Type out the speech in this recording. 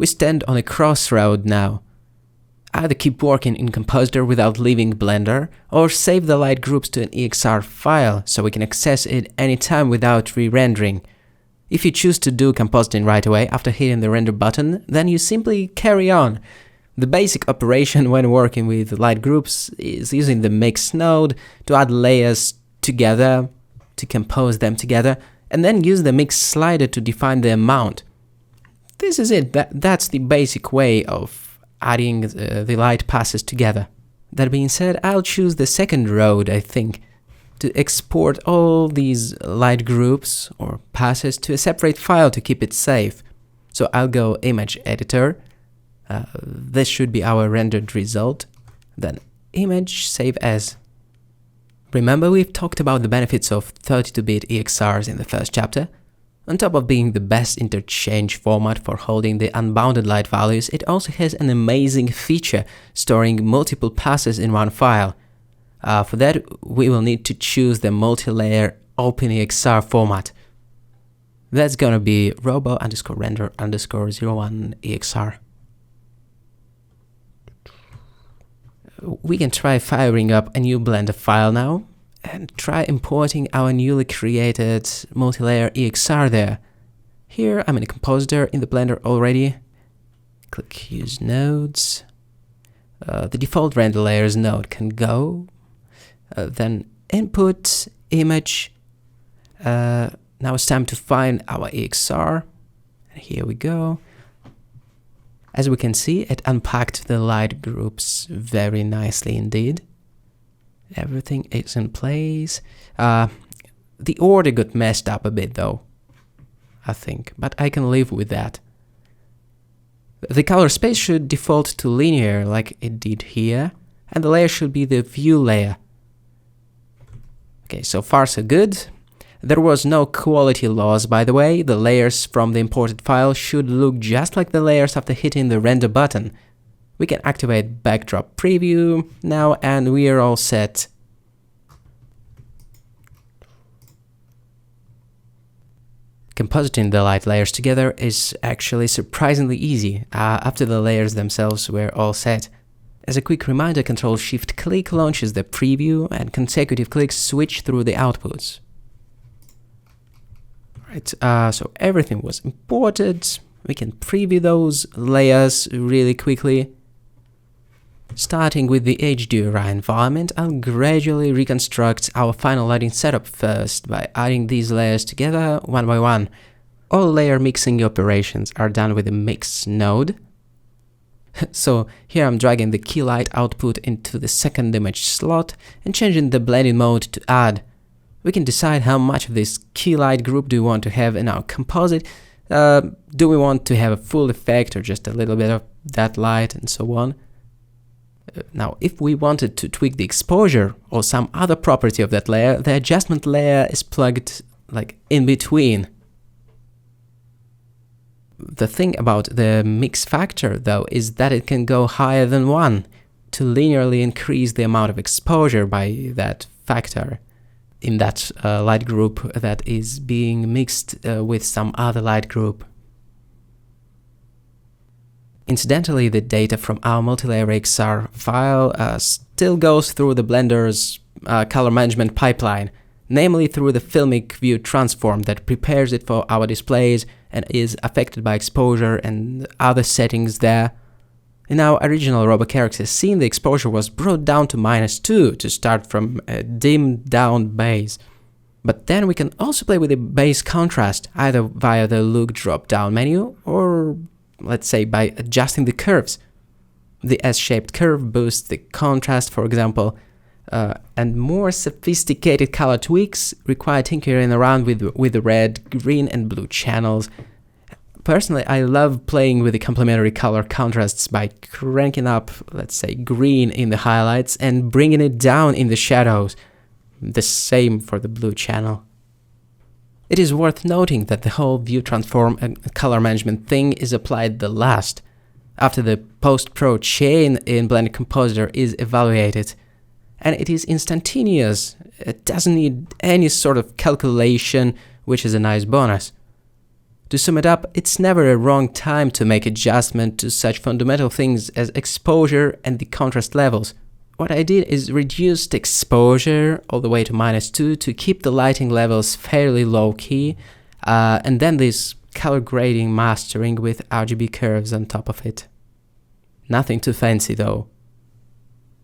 We stand on a crossroad now. Either keep working in Compositor without leaving Blender, or save the light groups to an EXR file so we can access it anytime without re-rendering. If you choose to do compositing right away after hitting the render button, then you simply carry on. The basic operation when working with light groups is using the Mix node to add layers together, to compose them together, and then use the Mix slider to define the amount. This is it. That's the basic way of adding the light passes together. That being said, I'll choose the second road, I think, to export all these light groups or passes to a separate file to keep it safe. So I'll go Image Editor. This should be our rendered result. Then Image, Save As. Remember, we've talked about the benefits of 32-bit EXRs in the first chapter. On top of being the best interchange format for holding the unbounded light values, it also has an amazing feature storing multiple passes in one file. For that, we will need to choose the multi-layer OpenEXR format. That's gonna be robo_render_01EXR. We can try firing up a new Blender file now and try importing our newly created multi-layer EXR there. Here I'm in a Compositor in the Blender already. Click Use Nodes. The default render layers node can go. Then Input, Image. Now it's time to find our EXR. And here we go. As we can see, it unpacked the light groups very nicely indeed. Everything is in place. The order got messed up a bit though, I think, but I can live with that. The color space should default to linear like it did here, and the layer should be the view layer. Okay, so far so good. There was no quality loss, by the way. The layers from the imported file should look just like the layers after hitting the render button. We can activate Backdrop Preview now, and we are all set. Compositing the light layers together is actually surprisingly easy after the layers themselves were all set. As a quick reminder, Ctrl-Shift-Click launches the preview, and consecutive clicks switch through the outputs. Right, so everything was imported. We can preview those layers really quickly. Starting with the HDRI environment, I'll gradually reconstruct our final lighting setup first by adding these layers together one by one. All layer mixing operations are done with the Mix node. So here I'm dragging the key light output into the second image slot and changing the blending mode to Add. We can decide how much of this key light group do we want to have in our composite. Do we want to have a full effect or just a little bit of that light and so on. Now, if we wanted to tweak the exposure or some other property of that layer, the adjustment layer is plugged like in between. The thing about the mix factor though is that it can go higher than 1 to linearly increase the amount of exposure by that factor in that light group that is being mixed with some other light group. Incidentally, the data from our multi-layer EXR file still goes through the Blender's color management pipeline, namely through the Filmic View transform that prepares it for our displays and is affected by exposure and other settings there. In our original RoboCharacter scene, the exposure was brought down to -2 to start from a dimmed down base. But then we can also play with the base contrast, either via the Look drop-down menu or, let's say, by adjusting the curves. The S-shaped curve boosts the contrast, for example, and more sophisticated color tweaks require tinkering around with the red, green and blue channels. Personally, I love playing with the complementary color contrasts by cranking up, let's say, green in the highlights and bringing it down in the shadows. The same for the blue channel. It is worth noting that the whole view transform and color management thing is applied the last, after the post-pro chain in Blender Compositor is evaluated. And it is instantaneous. It doesn't need any sort of calculation, which is a nice bonus. To sum it up, it's never a wrong time to make adjustment to such fundamental things as exposure and the contrast levels. What I did is reduced exposure all the way to -2 to keep the lighting levels fairly low key, and then this color grading mastering with RGB curves on top of it. Nothing too fancy though.